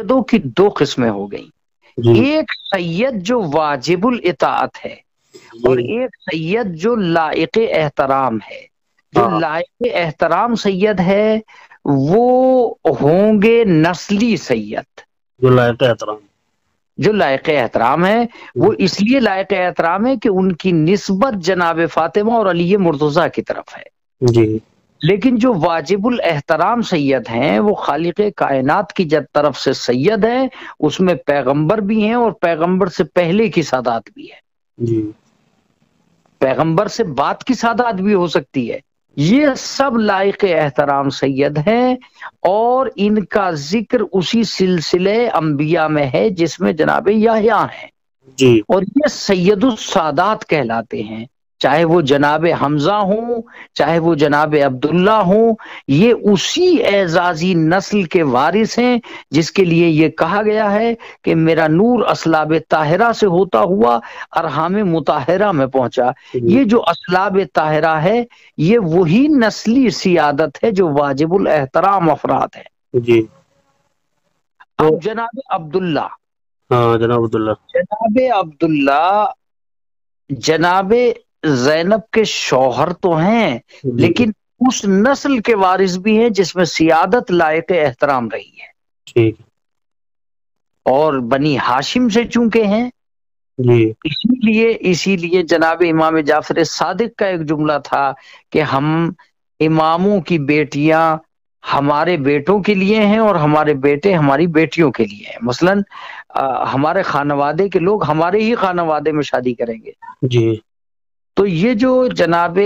سیدوں کی دو قسمیں ہو گئیں، جی ایک سید جو واجب الاطاعت ہے اور جی ایک سید جو لائق احترام ہے۔ جو ہاں لائق احترام سید ہے وہ ہوں گے نسلی سید۔ جو لائق احترام. جو لائق احترام ہے وہ اس لیے لائق احترام ہے کہ ان کی نسبت جناب فاطمہ اور علی مرتضیٰ کی طرف ہے۔ جی لیکن جو واجب الاحترام سید ہیں وہ خالق کائنات کی طرف سے سید ہیں، اس میں پیغمبر بھی ہیں اور پیغمبر سے پہلے کی سادات بھی ہے، جی پیغمبر سے بعد کی سادات بھی ہو سکتی ہے۔ یہ سب لائق احترام سید ہیں اور ان کا ذکر اسی سلسلے انبیاء میں ہے جس میں جناب یحییٰ ہیں، جی اور یہ سید السادات کہلاتے ہیں، چاہے وہ جناب حمزہ ہوں چاہے وہ جناب عبداللہ ہوں، یہ اسی اعزازی نسل کے وارث ہیں جس کے لیے یہ کہا گیا ہے کہ میرا نور اسلاب طاہرہ سے ہوتا ہوا ارحام مطہرہ میں پہنچا۔ یہ جو اسلاب طاہرہ ہے یہ وہی نسلی سیادت ہے جو واجب الاحترام افراد ہے۔ جی تو اب جناب عبداللہ، ہاں جناب عبداللہ. جناب عبداللہ جناب زینب کے شوہر تو ہیں جی لیکن اس نسل کے وارث بھی ہیں جس میں سیادت لائق احترام رہی ہے، ٹھیک. اور بنی ہاشم سے چونکہ ہیں جی اسی لیے جناب امام جعفر صادق کا ایک جملہ تھا کہ ہم اماموں کی بیٹیاں ہمارے بیٹوں کے لیے ہیں اور ہمارے بیٹے ہماری بیٹیوں کے لیے ہیں۔ مثلا ہمارے خانوادے کے لوگ ہمارے ہی خانوادے میں شادی کریں گے۔ جی تو یہ جو جناب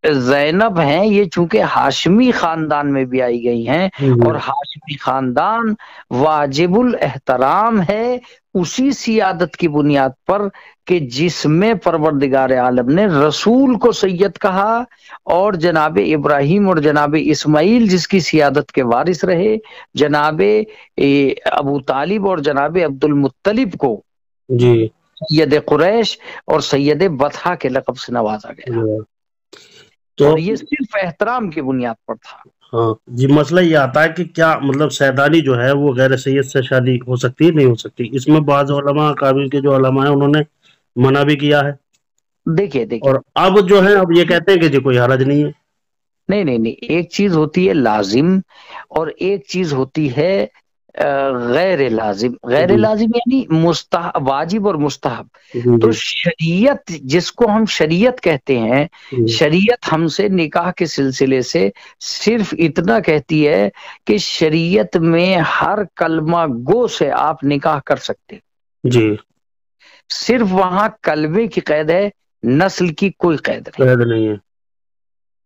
زینب ہیں یہ چونکہ ہاشمی خاندان میں بھی آئی گئی ہیں اور ہاشمی خاندان واجب الاحترام ہے اسی سیادت کی بنیاد پر کہ جس میں پروردگار عالم نے رسول کو سید کہا، اور جناب ابراہیم اور جناب اسماعیل جس کی سیادت کے وارث رہے، جناب ابو طالب اور جناب عبد المطلب کو جی سید قریش اور سید بطحہ کے لقب سے نوازا گیا، تو اور یہ صرف احترام کی بنیاد پر تھا۔ ہاں جی، مسئلہ یہ آتا ہے کہ کیا مطلب سیدانی جو ہے وہ غیر سید سے شادی ہو سکتی ہے نہیں ہو سکتی؟ اس میں بعض علماء قابل کے جو علماء ہیں انہوں نے منع بھی کیا ہے، دیکھیے اور اب جو ہے اب یہ کہتے ہیں کہ جی کوئی حرج نہیں ہے۔ نہیں، ایک چیز ہوتی ہے لازم اور ایک چیز ہوتی ہے غیر لازم۔ غیر لازم یعنی مستحب، واجب اور مستحب۔ تو شریعت جس کو ہم شریعت کہتے ہیں، شریعت ہم سے نکاح کے سلسلے سے صرف اتنا کہتی ہے کہ شریعت میں ہر کلمہ گو سے آپ نکاح کر سکتے، جی صرف وہاں کلمے کی قید ہے، نسل کی کوئی قید نہیں ہے،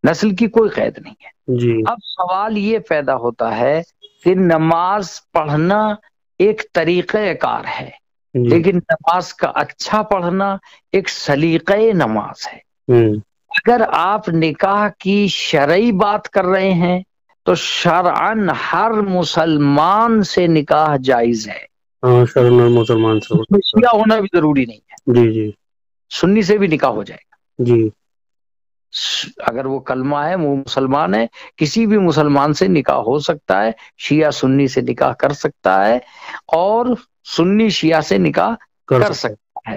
نسل کی کوئی قید نہیں ہے۔ جی اب سوال یہ پیدا ہوتا ہے کہ نماز پڑھنا ایک طریقہ کار ہے، لیکن نماز کا اچھا پڑھنا ایک سلیقہ نماز ہے۔ اگر آپ نکاح کی شرعی بات کر رہے ہیں تو شرعاً ہر مسلمان سے نکاح جائز ہے، شرعاً مسلمان سے شیعہ ہونا بھی ضروری نہیں ہے، جی جی سنی سے بھی نکاح ہو جائے گا۔ جی اگر وہ کلمہ ہے وہ مسلمان ہے، کسی بھی مسلمان سے نکاح ہو سکتا ہے، شیعہ سنی سے نکاح کر سکتا ہے اور سنی شیعہ سے نکاح کر سکتا ہے،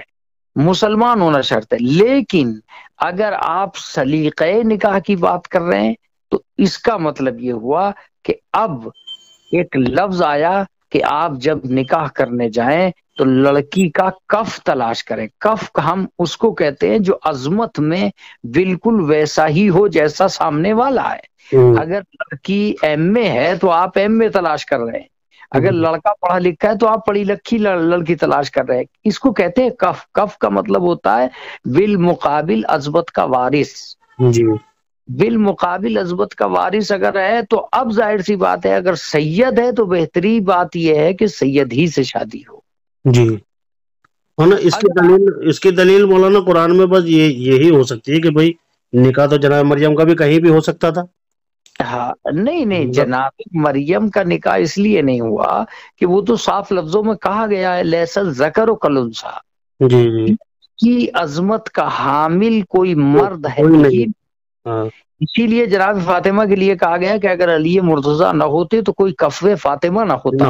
مسلمان ہونا شرط ہے۔ لیکن اگر آپ سلیقہ نکاح کی بات کر رہے ہیں تو اس کا مطلب یہ ہوا کہ اب ایک لفظ آیا کہ آپ جب نکاح کرنے جائیں تو لڑکی کا کف تلاش کریں۔ کف ہم اس کو کہتے ہیں جو عظمت میں بالکل ویسا ہی ہو جیسا سامنے والا ہے۔ اگر لڑکی ایم اے ہے تو آپ ایم اے تلاش کر رہے ہیں، اگر لڑکا پڑھا لکھا ہے تو آپ پڑھی لکھی لڑکی تلاش کر رہے ہیں۔ اس کو کہتے ہیں کف۔ کف کا مطلب ہوتا ہے بالمقابل عظمت کا وارث۔ جی بالمقابل عظمت کا وارث اگر ہے تو اب ظاہر سی بات ہے اگر سید ہے تو بہترین بات یہ ہے کہ سید ہی سے شادی ہو۔ جی نا، اس کی دلیل مولانا قرآن میں بس یہی ہو سکتی ہے کہ بھائی نکاح تو جناب مریم کا بھی کہیں بھی ہو سکتا تھا۔ ہاں نہیں، جناب مریم کا نکاح اس لیے نہیں ہوا کہ وہ تو صاف لفظوں میں کہا گیا ہے لیس الذکر کالانثیٰ، جی جی کی عظمت کا حامل کوئی مرد ہے نہیں۔ اسی لیے جناب فاطمہ کے لیے کہا گیا کہ اگر علی مرتضیٰ نہ ہوتے تو کوئی کفو فاطمہ نہ ہوتا۔